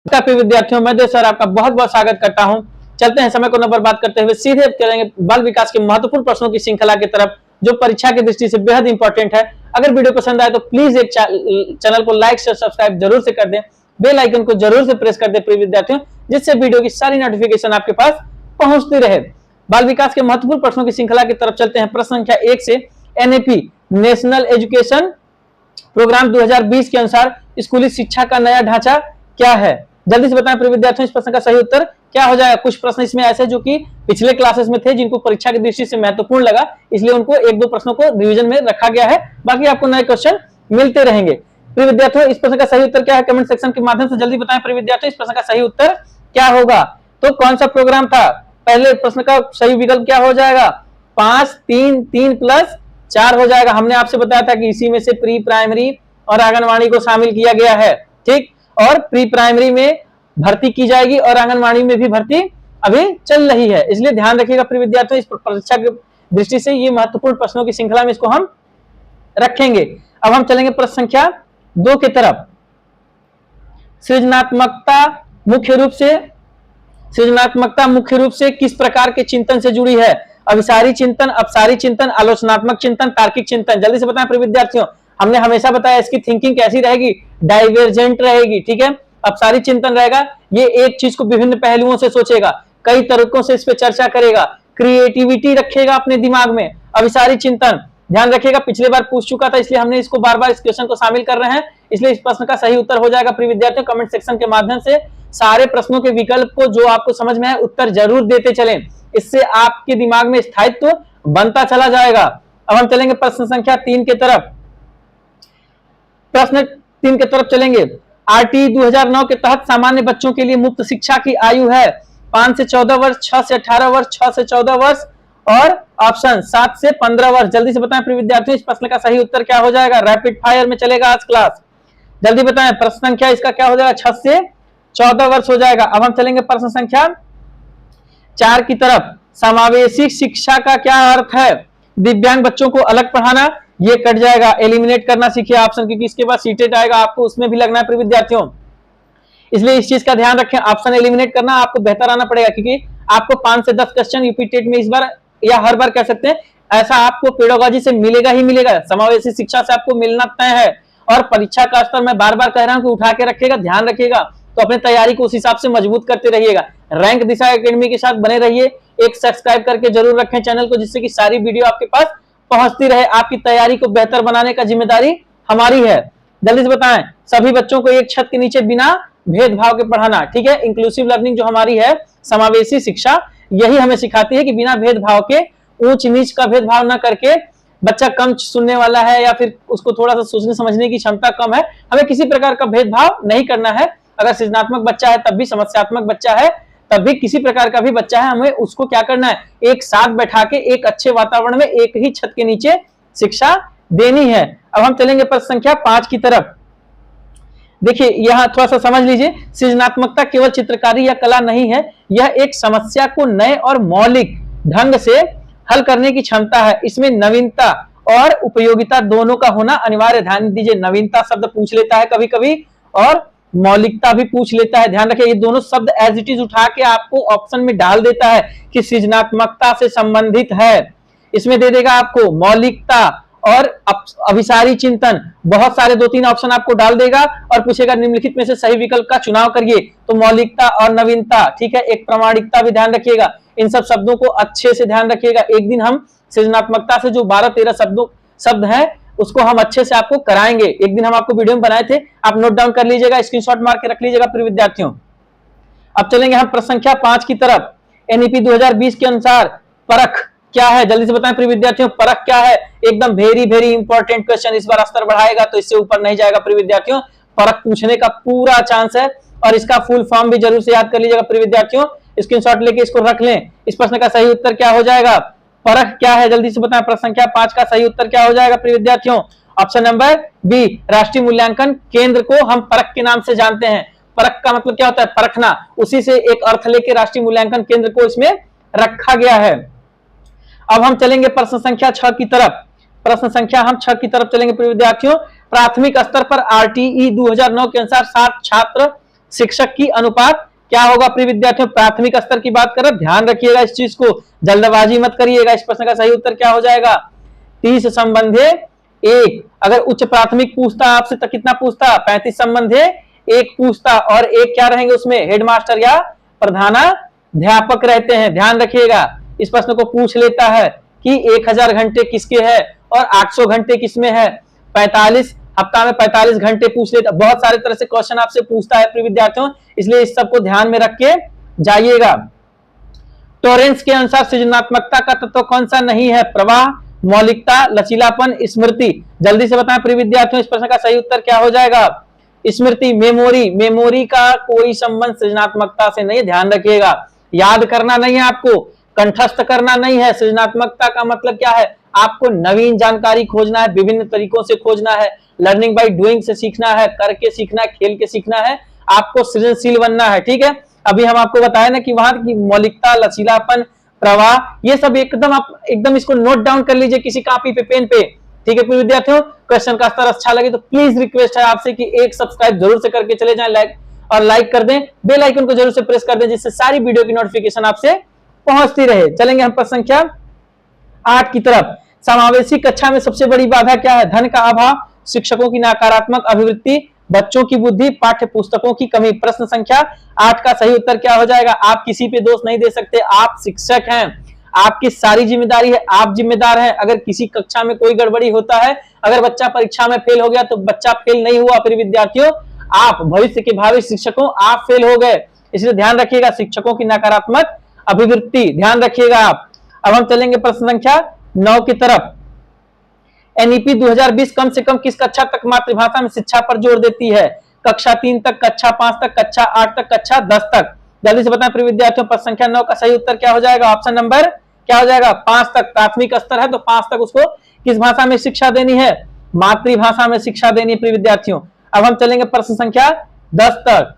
प्रिय विद्यार्थियों, मैं सर आपका बहुत बहुत स्वागत करता हूं। चलते हैं समय को न बर्बाद करते हुए सीधे करेंगे बाल विकास के महत्वपूर्ण प्रश्नों की श्रृंखला की तरफ, जो परीक्षा की दृष्टि से बेहद इंपॉर्टेंट है। अगर वीडियो पसंद आए तो प्लीज एक चैनल को लाइक शेयर सब्सक्राइब जरूर से कर दें, बेल आइकन को जरूर से प्रेस कर दें प्रिय विद्यार्थियों, जिससे वीडियो की सारी नोटिफिकेशन आपके पास पहुंचती रहे। बाल विकास के महत्वपूर्ण प्रश्नों की श्रृंखला की तरफ चलते हैं। प्रश्न संख्या 1 से एनएपी नेशनल एजुकेशन प्रोग्राम 2020 के अनुसार स्कूली शिक्षा का नया ढांचा क्या है? जल्दी से बताएं प्रिय विद्यार्थियों, इस प्रश्न का सही उत्तर क्या हो जाएगा। कुछ प्रश्न इसमें ऐसे जो कि पिछले क्लासेस में थे, जिनको परीक्षा की दृष्टि से महत्वपूर्ण लगा, इसलिए उनको एक दो प्रश्नों को रिवीजन में रखा गया है। बाकी आपको नए क्वेश्चन मिलते रहेंगे। प्रिय विद्यार्थियों, इस प्रश्न का सही उत्तर क्या है? कमेंट सेक्शन के माध्यम से जल्दी बताएं प्रिय विद्यार्थियों, इस प्रश्न का सही उत्तर क्या होगा। तो कौन सा प्रोग्राम था? पहले प्रश्न का सही विकल्प क्या हो जाएगा? 5 3 3 प्लस 4 हो जाएगा। हमने आपसे बताया था कि इसी में से प्री प्राइमरी और आंगनवाड़ी को शामिल किया गया है, ठीक। और प्री प्राइमरी में भर्ती की जाएगी और आंगनवाड़ी में भी भर्ती अभी चल रही है, इसलिए ध्यान रखिएगा प्रिय विद्यार्थियों। इस परीक्षा की दृष्टि से ये महत्वपूर्ण प्रश्नों की श्रृंखला में इसको हम रखेंगे। अब हम चलेंगे प्रश्न संख्या 2 की तरफ। सृजनात्मकता मुख्य रूप से किस प्रकार के चिंतन से जुड़ी है? अभिसारी चिंतन, अपसारी चिंतन, आलोचनात्मक चिंतन, तार्किक चिंतन। जल्दी से बताएं प्रिय विद्यार्थियों। हमने हमेशा बताया इसकी थिंकिंग कैसी रहेगी? डाइवर्जेंट रहेगी, ठीक है। अपसारी चिंतन रहेगा, ये एक चीज को विभिन्न पहलुओं से सोचेगा, कई तरीकों से इस पे चर्चा करेगा, क्रिएटिविटी रखेगा अपने दिमाग में। अभिसारी चिंतन ध्यान रखिएगा, पिछले बार पूछ चुका था, इसलिए हमने इसको बार बार इस क्वेश्चन को शामिल कर रहे हैं, इसलिए इस प्रश्न का सही उत्तर हो जाएगा प्रिय विद्यार्थियों। कमेंट सेक्शन के माध्यम से सारे प्रश्नों के विकल्प को जो आपको समझ में आए उत्तर जरूर देते चलें, इससे आपके दिमाग में स्थायित्व बनता चला जाएगा। अब हम चलेंगे प्रश्न संख्या 3 की तरफ। प्रश्न 3 की तरफ चलेंगे। आरटी 2009 के तहत सामान्य बच्चों के लिए मुफ्त शिक्षा की आयु है 5 से 14 वर्ष, 6 से 18 वर्ष, 6 से 14 वर्ष और ऑप्शन 7 से 15 वर्ष। जल्दी से बताएं प्रिय विद्यार्थियों, इस प्रश्न का सही उत्तर क्या हो जाएगा? रैपिड फायर में चलेगा आज क्लास। जल्दी बताएं प्रश्न संख्या इसका क्या हो जाएगा? 6 से 14 वर्ष हो जाएगा। अब हम चलेंगे प्रश्न संख्या 4 की तरफ। समावेशी शिक्षा का क्या अर्थ है? दिव्यांग बच्चों को अलग पढ़ाना, ये कट जाएगा। एलिमिनेट करना सीखिए ऑप्शन, क्योंकि इसके बाद सीटेट आएगा, आपको उसमें भी लगना है प्रिय विद्यार्थियों, इसलिए इस चीज का ध्यान रखें। ऑप्शन एलिमिनेट करना आपको बेहतर आना पड़ेगा, क्योंकि आपको 5 से 10 क्वेश्चन यूपी टेट में इस बार या हर बार कह सकते हैं, ऐसा आपको पेडागोजी से मिलेगा ही मिलेगा, समावेशी शिक्षा से आपको मिलना तय है। और परीक्षा का स्तर मैं बार बार कह रहा हूं कि उठा के रखिएगा, ध्यान रखिएगा, तो अपनी तैयारी को उस हिसाब से मजबूत करते रहिएगा। रैंक दिशा एकेडमी के साथ बने रहिए, एक सब्सक्राइब करके जरूर रखें चैनल को, जिससे कि सारी वीडियो आपके पास पहुंचती रहे। आपकी तैयारी को बेहतर बनाने का जिम्मेदारी हमारी है। जल्दी से बताएं, सभी बच्चों को एक छत के नीचे बिना भेदभाव के पढ़ाना, ठीक है। इंक्लूसिव लर्निंग जो हमारी है, समावेशी शिक्षा, यही हमें सिखाती है कि बिना भेदभाव के, ऊंच नीच का भेदभाव न करके, बच्चा कम सुनने वाला है या फिर उसको थोड़ा सा सोचने समझने की क्षमता कम है, हमें किसी प्रकार का भेदभाव नहीं करना है। अगर सृजनात्मक बच्चा है तब भी, समस्यात्मक बच्चा है तब भी, किसी प्रकार का भी बच्चा है, हमें उसको क्या करना है? एक साथ बैठा के एक अच्छे वातावरण में एक ही छत के नीचे शिक्षा देनी है। अब हम चलेंगे प्रश्न संख्या 5 की तरफ। देखिए यहां थोड़ा सा समझ लीजिए, सृजनात्मकता केवल चित्रकारी या कला नहीं है, यह एक समस्या को नए और मौलिक ढंग से हल करने की क्षमता है। इसमें नवीनता और उपयोगिता दोनों का होना अनिवार्य। ध्यान दीजिए, नवीनता शब्द पूछ लेता है कभी कभी और मौलिकता भी पूछ लेता है। ध्यान रखिए, ये दोनों शब्द एज इट इज उठा के आपको ऑप्शन में डाल देता है कि सृजनात्मकता से संबंधित है। इसमें दे देगा आपको मौलिकता और अभिसारी चिंतन, बहुत सारे 2-3 ऑप्शन आपको डाल देगा और पूछेगा निम्नलिखित में से सही विकल्प का चुनाव करिए। तो मौलिकता और नवीनता, ठीक है। एक प्रामाणिकता भी ध्यान रखिएगा, इन सब शब्दों को अच्छे से ध्यान रखिएगा। एक दिन हम सृजनात्मकता से जो 12-13 शब्द हैं उसको हम अच्छे से आपको कराएंगे। एक दिन हम आपको वीडियो में बनाए थे, आप नोट डाउन कर लीजिएगा, स्क्रीनशॉट मार के रख लीजिएगा प्रिय विद्यार्थियों। अब चलेंगे हम प्रश्न संख्या 5 की तरफ। एनईपी 2020 के अनुसार परख क्या है? जल्दी से बताएं प्रिय विद्यार्थियों, परख क्या है? एकदम वेरी वेरी इंपॉर्टेंट क्वेश्चन, इस बार स्तर बढ़ाएगा तो इससे ऊपर नहीं जाएगा प्रिय विद्यार्थियों। परख पूछने का पूरा चांस है और इसका फुल फॉर्म भी जरूर से याद कर लीजिएगा प्रिय विद्यार्थियों, स्क्रीनशॉट लेके इसको रख लें। इस प्रश्न का सही उत्तर क्या हो जाएगा? परख क्या है? जल्दी से बताएं, प्रश्न संख्या 5 का सही उत्तर क्या हो जाएगा प्रिय विद्यार्थियों? ऑप्शन नंबर बी, राष्ट्रीय मूल्यांकन केंद्र को हम परख के नाम से जानते हैं। परख का मतलब क्या होता है? परखना, उसी से एक अर्थ लेके राष्ट्रीय मूल्यांकन केंद्र को इसमें रखा गया है। अब हम चलेंगे प्रश्न संख्या 6 की तरफ। प्रश्न संख्या हम 6 की तरफ चलेंगे प्रिय विद्यार्थियों। प्राथमिक स्तर पर आरटीई 2009 के अनुसार 60 छात्र शिक्षक की अनुपात क्या होगा प्रिय विद्यार्थियों, प्राथमिक स्तर की बात कर, ध्यान रखिएगा इस चीज को, जल्दबाजी मत करिएगा। इस प्रश्न का सही उत्तर क्या हो जाएगा, 30 संबंधे 1। अगर उच्च प्राथमिक पूछता आपसे तो कितना पूछता, 35 संबंधे 1 पूछता, और एक क्या रहेंगे उसमें, हेडमास्टर या प्रधानाध्यापक रहते हैं। ध्यान रखिएगा, इस प्रश्न को पूछ लेता है कि 1000 घंटे किसके है और 800 घंटे किसमें है। 45 हफ्ता में 45 घंटे पूछ लेता, बहुत सारे तरह से क्वेश्चन आपसे पूछता है प्रिय विद्यार्थियों, इसलिए इस सबको ध्यान में रख के जाइएगा। टॉरेंस के अनुसार सृजनात्मकता का तत्व कौन सा नहीं है, प्रवाह, मौलिकता, लचीलापन, स्मृति। जल्दी से बताएं प्रिय विद्यार्थियों, इस प्रश्न का सही उत्तर क्या हो जाएगा, स्मृति, मेमोरी। मेमोरी का कोई संबंध सृजनात्मकता से नहीं, ध्यान रखिएगा। याद करना नहीं है आपको, कंठस्थ करना नहीं है। सृजनात्मकता का मतलब क्या है, आपको नवीन जानकारी खोजना है, विभिन्न तरीकों से खोजना है, लर्निंग बाय डूइंग से सीखना है, करके सीखना है, खेल के सीखना है, आपको सृजनशील बनना है। ठीक है, अभी हम आपको बताया ना कि वहां की मौलिकता, लचीलापन, प्रवाह, ये सब एकदम आप एकदम इसको नोट डाउन कर लीजिए किसी कॉपी पे, पेन पे। ठीक है प्रिय विद्यार्थियों, क्वेश्चन का स्तर अच्छा लगे तो प्लीज रिक्वेस्ट है आपसे कि एक सब्सक्राइब जरूर से करके चले जाएं, लाइक कर दें, बेल आइकन को जरूर से प्रेस कर दें, जिससे सारी वीडियो की नोटिफिकेशन आपसे पहुंचती रहे। चलेंगे हम प्रश्न संख्या 8 की तरफ। समावेशी कक्षा में सबसे बड़ी बाधा क्या है, धन का अभाव, शिक्षकों की नकारात्मक अभिवृत्ति, बच्चों की बुद्धि, पाठ्य पुस्तकों की कमी। प्रश्न संख्या 8 का सही उत्तर क्या हो जाएगा, आप किसी पे दोष नहीं दे सकते, आप शिक्षक हैं, आपकी सारी जिम्मेदारी है, आप जिम्मेदार हैं। अगर किसी कक्षा में कोई गड़बड़ी होता है, अगर बच्चा परीक्षा में फेल हो गया तो बच्चा फेल नहीं हुआ फिर विद्यार्थियों, आप भविष्य के भावी शिक्षकों, आप फेल हो गए। इसलिए ध्यान रखिएगा, शिक्षकों की नकारात्मक अभिवृत्ति, ध्यान रखिएगा आप। अब हम चलेंगे प्रश्न संख्या 9 की तरफ। एनईपी 2020 कम से कम किस कक्षा तक मातृभाषा में शिक्षा पर जोर देती है, कक्षा 3 तक, कक्षा 5 तक, कक्षा 8 तक, कक्षा 10 तक। जल्दी से बताएं प्रिय विद्यार्थियों, प्रश्न संख्या 9 का सही उत्तर क्या हो जाएगा, ऑप्शन नंबर क्या हो जाएगा, 5 तक। प्राथमिक स्तर है तो 5 तक उसको किस भाषा में शिक्षा देनी है, मातृभाषा में शिक्षा देनी है प्रिय विद्यार्थियों। अब हम चलेंगे प्रश्न संख्या 10 तक।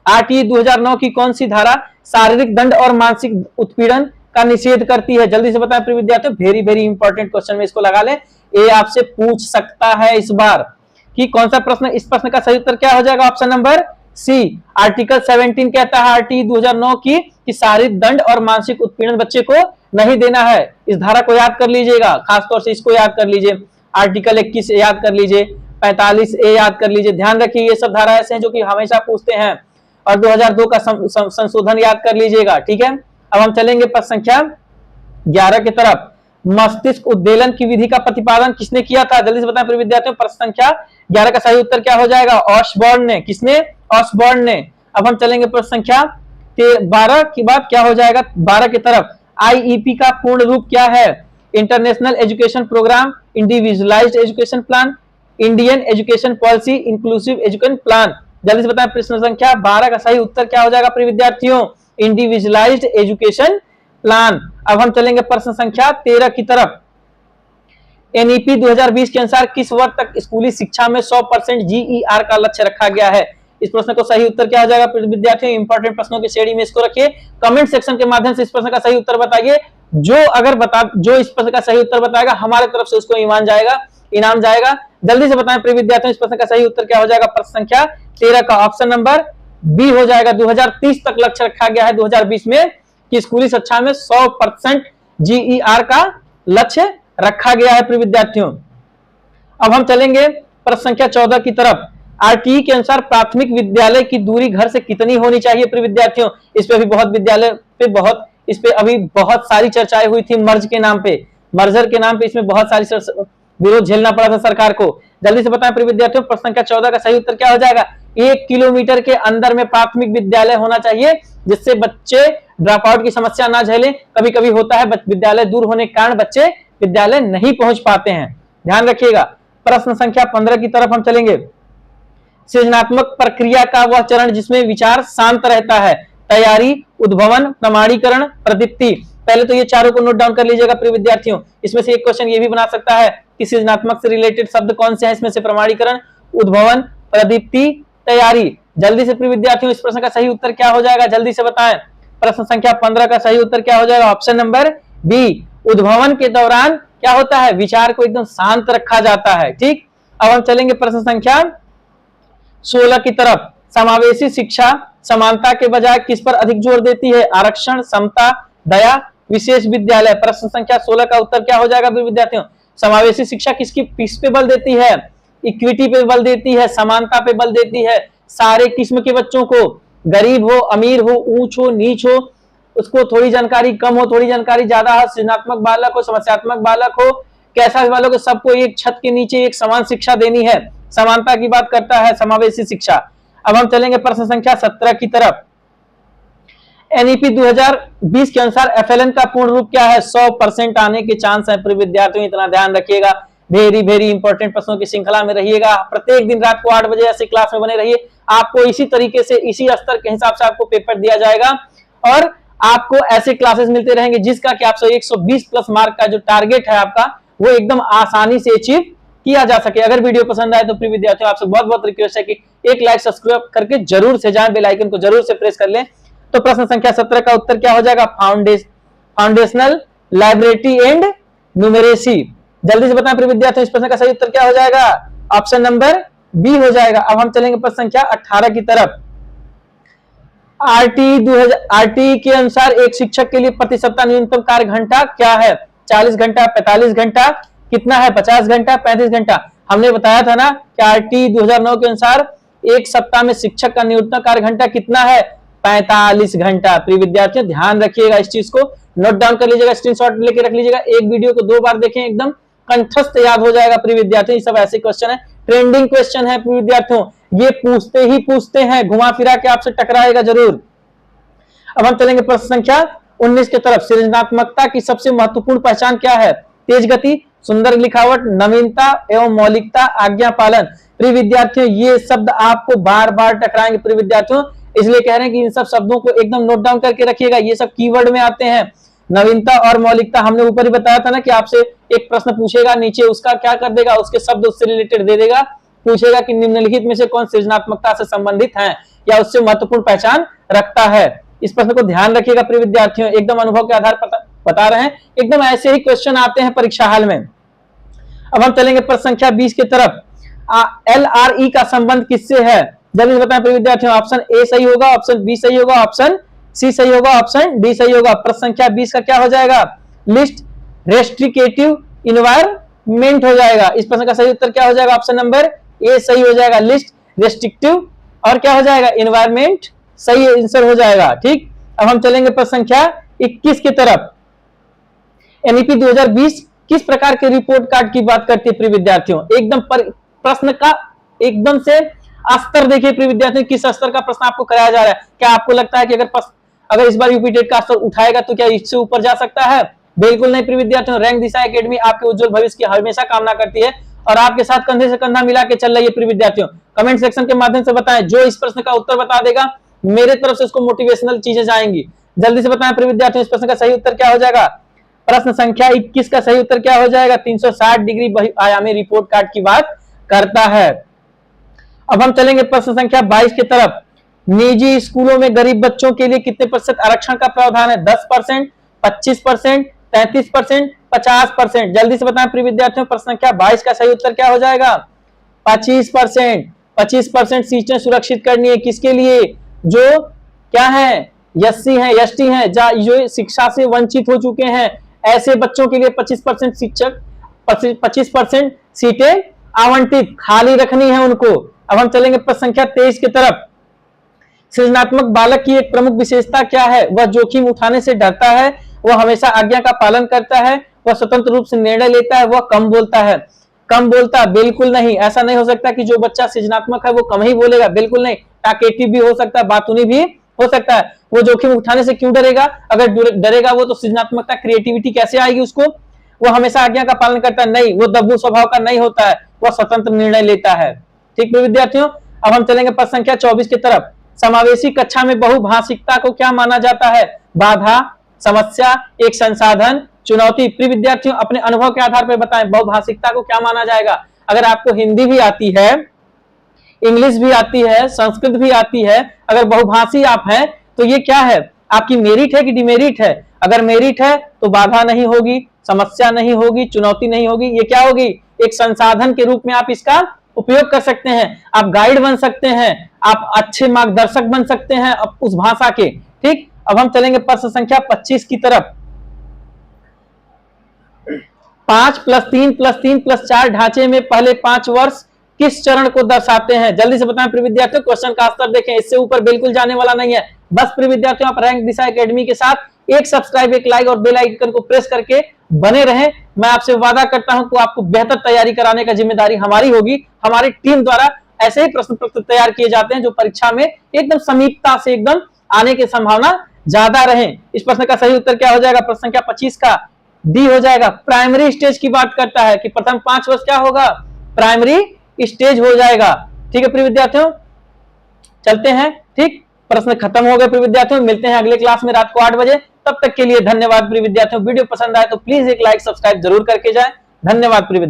आरटीई 2009 की कौन सी धारा शारीरिक दंड और मानसिक उत्पीड़न का निषेध करती है, जल्दी से बताएं प्रिय विद्यार्थियों, वेरी वेरी इंपॉर्टेंट क्वेश्चन में इसको लगा लें, ये आपसे पूछ सकता है इस बार कि कौन सा प्रश्न। इस प्रश्न का सही उत्तर क्या हो जाएगा, ऑप्शन नंबर सी, आर्टिकल 17 कहता है आरटीई 2009 की कि शारीरिक दंड और मानसिक उत्पीड़न बच्चे को नहीं देना है। इस धारा को याद कर लीजिएगा, खासतौर से इसको याद कर लीजिए, आर्टिकल 21 याद कर लीजिए, 45A याद कर लीजिए। ध्यान रखिए, ये सब धारा ऐसे हैं जो कि हमेशा पूछते हैं, और 2002 का संशोधन याद कर लीजिएगा। ठीक है, अब हम चलेंगे प्रश्न संख्या 11 की तरफ। मस्तिष्क उद्वेलन की विधि का प्रतिपादन किसने किया था, जल्दी से बताएं प्रिय विद्यार्थियों, प्रश्न संख्या 11 का सही उत्तर क्या हो जाएगा, ऑसबॉर्न ने। किसने, ऑसबॉर्न ने। अब हम चलेंगे प्रश्न संख्या 12 की बात क्या हो जाएगा, 12 की तरफ। आईईपी का पूर्ण रूप क्या है, international education program, individualized education plan, Indian education policy, inclusive education plan. जल्दी से बताएं प्रश्न संख्या 12 का सही उत्तर क्या हो जाएगा प्रिय विद्यार्थियों, इंडिविजुअलाइज्ड एजुकेशन प्लान। अब हम चलेंगे प्रश्न संख्या 13 की तरफ। एनईपी 2020 के अनुसार किस वर्ग तक स्कूली शिक्षा में 100% जीईआर का लक्ष्य रखा गया है, इस प्रश्न को सही उत्तर क्या हो जाएगा विद्यार्थियों, इंपॉर्टेंट प्रश्नों की श्रेणी में इसको रखिए, कमेंट सेक्शन के माध्यम से इस प्रश्न का सही उत्तर बताइए। जो इस प्रश्न का सही उत्तर बताएगा हमारे तरफ से उसको इनाम जाएगा। जल्दी से बताएं प्रिय विद्यार्थियों, इस प्रश्न का सही उत्तर क्या हो जाएगा, प्रश्न संख्या 13 का ऑप्शन नंबर बी हो जाएगा। 2030 तक लक्ष्य रखा गया है 2020 में कि स्कूली शिक्षा में 100% जीईआर का लक्ष्य रखा गया है प्रिय विद्यार्थियों। अब हम चलेंगे प्रश्न संख्या 14 की तरफ। आरटीई के अनुसार प्राथमिक विद्यालय की दूरी घर से कितनी होनी चाहिए प्रिय विद्यार्थियों, इस पे अभी बहुत सारी चर्चाएं हुई थी, मर्जर के नाम पे इसमें बहुत सारी विरोध झेलना पड़ा था सरकार को। जल्दी से बताएं प्रिय विद्यार्थियों, प्रश्न संख्या 14 का सही उत्तर क्या हो जाएगा, 1 किलोमीटर के अंदर में प्राथमिक विद्यालय होना चाहिए, जिससे बच्चे ड्रॉप आउट की समस्या ना झेलें। कभी कभी होता है विद्यालय दूर होने के कारण बच्चे विद्यालय नहीं पहुंच पाते हैं, ध्यान रखिएगा। प्रश्न संख्या 15 की तरफ हम चलेंगे। सृजनात्मक प्रक्रिया का वह चरण जिसमें विचार शांत रहता है, तैयारी, उद्भवन, प्रमाणीकरण, प्रदीप्ति। पहले तो ये चारों को नोट डाउन कर लीजिएगा प्रिय विद्यार्थियों। इसमें से एक क्वेश्चन ये भी बना सकता है कि सृजनात्मक से रिलेटेड शब्द कौन से हैं, इसमें से प्रमाणीकरण, उद्भवन, प्रदीप्ति, तैयारी। जल्दी से प्रिय विद्यार्थियों, इस प्रश्न का सही उत्तर क्या हो जाएगा, जल्दी से बताएं। प्रश्न संख्या 15 का सही उत्तर क्या हो जाएगा, ऑप्शन नंबर बी, उद्भवन के दौरान क्या होता है, विचार को एकदम शांत रखा जाता है। ठीक, अब हम चलेंगे प्रश्न संख्या 16 की तरफ। समावेशी शिक्षा समानता के बजाय किस पर अधिक जोर देती है? आरक्षण, समता, दया, विशेष विद्यालय। प्रश्न संख्या 16 का उत्तर क्या हो जाएगा विद्यार्थियों? समावेशी शिक्षा किस पे बल देती है? इक्विटी पे बल देती है, समानता पे बल देती है। सारे किस्म के बच्चों को, गरीब हो, अमीर हो, ऊंच हो, नीच हो, उसको थोड़ी जानकारी कम हो, थोड़ी जानकारी ज्यादा हो, सृजनात्मक बालक हो, समस्यात्मक बालक हो, कैसा भी बालक हो, सबको एक छत के नीचे एक समान शिक्षा देनी है। समानता की बात करता है समावेशी शिक्षा। अब हम चलेंगे प्रश्न संख्या 17 की तरफ। एनईपी 2020 के अनुसार एफएलएन का पूर्ण रूप क्या है? 100% आने के चांस है विद्यार्थियों, इतना ध्यान रखिएगा। वेरी वेरी इंपॉर्टेंट प्रश्नों की श्रृंखला में रहिएगा। प्रत्येक दिन रात को 8 बजे ऐसे क्लास में बने रहिए। आपको इसी तरीके से, इसी स्तर के हिसाब से आपको पेपर दिया जाएगा और आपको ऐसे क्लासेस मिलते रहेंगे जिसका कि आपसे 120 प्लस मार्क का जो टारगेट है आपका, वो एकदम आसानी से अचीव किया जा सके। अगर वीडियो पसंद आए तो प्रिय विद्यार्थियों आपसे बहुत बहुत रिक्वेस्ट है कि एक लाइक सब्सक्राइब करके जरूर से जाएं, बेल आइकन को जरूर से प्रेस कर लें। तो प्रश्न संख्या 17 का उत्तर क्या हो जाएगा? Foundational library and numeracy. जल्दी से बताएं प्रिय विद्यार्थियों, इस प्रश्न का सही उत्तर क्या हो जाएगा? ऑप्शन नंबर बी हो जाएगा। अब हम चलेंगे प्रश्न संख्या 18 की तरफ। आरटी के अनुसार एक शिक्षक के लिए प्रति सप्ताह न्यूनतम कार्य घंटा क्या है? 40 घंटा, 45 घंटा, कितना है? 50 घंटा, 35 घंटा। हमने बताया था ना कि आरटी 2009 के अनुसार एक सप्ताह में शिक्षक का न्यूनतम कार्य घंटा कितना है? 45 घंटा। प्रिय विद्यार्थियों ध्यान रखिएगा, इस चीज को नोट डाउन कर लीजिएगा, स्क्रीनशॉट लेके रख लीजिएगा। एक वीडियो को 2 बार देखें, एकदम कंठस्थ याद हो जाएगा। प्रिय विद्यार्थियों, ये सब ऐसे क्वेश्चन है, ट्रेंडिंग क्वेश्चन है प्रिय विद्यार्थियों, ये पूछते ही पूछते हैं, घुमा फिरा के आपसे टकराएगा जरूर। अब हम चलेंगे प्रश्न संख्या 19 की तरफ। सृजनात्मकता की सबसे महत्वपूर्ण पहचान क्या है? तेज गति, सुंदर लिखावट, नवीनता एवं मौलिकता, आज्ञा पालन। प्रिय विद्यार्थियों, ये शब्द आपको बार बार टकराएंगे प्रिय विद्यार्थियों, इसलिए कह रहे हैं कि इन सब शब्दों को एकदम नोट डाउन करके रखिएगा। ये सब कीवर्ड में आते हैं। नवीनता और मौलिकता हमने ऊपर ही बताया था ना कि आपसे एक प्रश्न पूछेगा, नीचे उसका क्या कर देगा, उसके शब्द उससे रिलेटेड दे देगा, पूछेगा कि निम्नलिखित में से कौन सृजनात्मकता से संबंधित है या उससे महत्वपूर्ण पहचान रखता है। इस प्रश्न को ध्यान रखिएगा प्रिय विद्यार्थियों, एकदम अनुभव के आधार पर बता रहे हैं, एकदम ऐसे ही क्वेश्चन आते हैं परीक्षा हाल में। अब हम चलेंगे प्रश्न संख्या 20 की तरफ। LRE का संबंध किससे है? जल्दी बताएं प्रिय विद्यार्थियों। ऑप्शन ए सही होगा, ऑप्शन बी सही होगा, ऑप्शन सी सही होगा, ऑप्शन डी सही होगा। प्रश्न संख्या 20 का क्या हो जाएगा? लिस्ट रेस्ट्रिकेटिव इन्वायरमेंट हो जाएगा। इस प्रश्न का सही उत्तर क्या हो जाएगा? ऑप्शन नंबर ए सही हो जाएगा, लिस्ट रेस्ट्रिक्टिव और क्या हो जाएगा? इन्वायरमेंट सही आंसर हो जाएगा। ठीक, अब हम चलेंगे प्रश्न संख्या 21 की तरफ। एनईपी 2020 किस प्रकार के रिपोर्ट कार्ड की बात करती है प्रिय विद्यार्थियों? एकदम प्रश्न का एकदम से स्तर देखिए प्रिय विद्यार्थियों, किस स्तर का प्रश्न आपको कराया जा रहा है। क्या आपको लगता है कि अगर इस बार यूपी टेट का स्तर उठाएगा तो क्या इससे ऊपर जा सकता है? बिल्कुल नहीं प्रिय विद्यार्थियों। रैंक दिशा एकेडमी आपके उज्जवल भविष्य की हमेशा कामना करती है और आपके साथ कंधे से कंधा मिला के चल रही है प्रिय विद्यार्थियों। कमेंट सेक्शन के माध्यम से बताएं, जो इस प्रश्न का उत्तर बता देगा मेरे तरफ से उसको मोटिवेशनल चीजें जाएंगी। जल्दी से बताएं प्रिय विद्यार्थियों, इस प्रश्न का सही उत्तर क्या हो जाएगा? प्रश्न संख्या 21 का सही उत्तर क्या हो जाएगा? 360 डिग्री बहुआयामी रिपोर्ट कार्ड की बात करता है। अब हम चलेंगे प्रश्न संख्या 22 की तरफ। निजी स्कूलों में गरीब बच्चों के लिए कितने प्रतिशत आरक्षण का प्रावधान है? 10%, 25%, 33%, 50%। जल्दी से बताएं प्रिय विद्यार्थियों, प्रश्न संख्या 22 का सही उत्तर क्या हो जाएगा? 25%। 25% सीटें सुरक्षित करनी है किसके लिए? जो क्या है, एससी है, एसटी है, जो शिक्षा से वंचित हो चुके हैं, ऐसे बच्चों के लिए 25% शिक्षक 25% सीटें आवंटित खाली रखनी है उनको। अब हम चलेंगे प्रश्न संख्या 23 की तरफ। सृजनात्मक बालक की एक प्रमुख विशेषता क्या है? वह जोखिम उठाने से डरता है, वह हमेशा आज्ञा का पालन करता है, वह स्वतंत्र रूप से निर्णय लेता है, वह कम बोलता है। कम बोलता बिल्कुल नहीं, ऐसा नहीं हो सकता कि जो बच्चा सृजनात्मक है वो कम ही बोलेगा, बिल्कुल नहीं। टाकेटिव भी हो सकता है, बातूनी भी हो सकता है। वो जोखिम उठाने से क्यों डरेगा? अगर डरेगा वो तो सृजनात्मकता क्रिएटिविटी कैसे आएगी उसको? वो हमेशा आज्ञा का पालन करता है, नहीं, वो दब्बू स्वभाव का नहीं होता है, वह स्वतंत्र निर्णय लेता है। ठीक है विद्यार्थियों, अब हम चलेंगे प्रश्न संख्या 24 की तरफ। समावेशी कक्षा में बहुभाषिकता को क्या माना जाता है? बाधा, समस्या, एक संसाधन, चुनौती। प्रिय विद्यार्थियों, अपने अनुभव के आधार पर बताएं, बहुभाषिकता को क्या माना जाएगा? अगर आपको हिंदी भी आती है, इंग्लिश भी आती है, संस्कृत भी आती है, अगर बहुभाषी आप हैं तो ये क्या है? आपकी मेरिट है कि डिमेरिट है? अगर मेरिट है तो बाधा नहीं होगी, समस्या नहीं होगी, चुनौती नहीं होगी, ये क्या होगी? एक संसाधन के रूप में आप इसका उपयोग कर सकते हैं, आप गाइड बन सकते हैं, आप अच्छे मार्गदर्शक बन सकते हैं उस भाषा के। ठीक, अब हम चलेंगे प्रश्न संख्या 25 की तरफ। 5 + 3 + 3 + 4 ढांचे में पहले 5 वर्ष किस चरण को दर्शाते हैं? जल्दी से बताएं प्रिय विद्यार्थियों, क्वेश्चन का आंसर देखें, इससे ऊपर बिल्कुल जाने वाला नहीं है। बस प्रिय विद्यार्थियों, आप रैंक दिशा एकेडमी के साथ एक सब्सक्राइब, एक लाइक और बेल आइकन को प्रेस करके बने रहें। मैं आपसे वादा करता हूं कि आपको बेहतर तैयारी कराने का जिम्मेदारी हमारी होगी। हमारी टीम द्वारा ऐसे ही प्रश्न पत्र तैयार किए जाते हैं जो परीक्षा में एकदम समीपता से एकदम आने की संभावना ज्यादा रहे। इस प्रश्न का सही उत्तर क्या हो जाएगा? प्रश्न संख्या 25 का डी हो जाएगा। प्राइमरी स्टेज की बात करता है कि प्रथम 5 वर्ष क्या होगा? प्राइमरी स्टेज हो जाएगा। ठीक है प्रिय विद्यार्थियों, चलते हैं। ठीक, प्रश्न खत्म हो गए प्रिय विद्यार्थियों, मिलते हैं अगले क्लास में रात को 8 बजे। तब तक के लिए धन्यवाद प्रिय विद्यार्थियों। वीडियो पसंद आए तो प्लीज एक लाइक, सब्सक्राइब जरूर करके जाएं। धन्यवाद प्रिय विद्यार्थियों।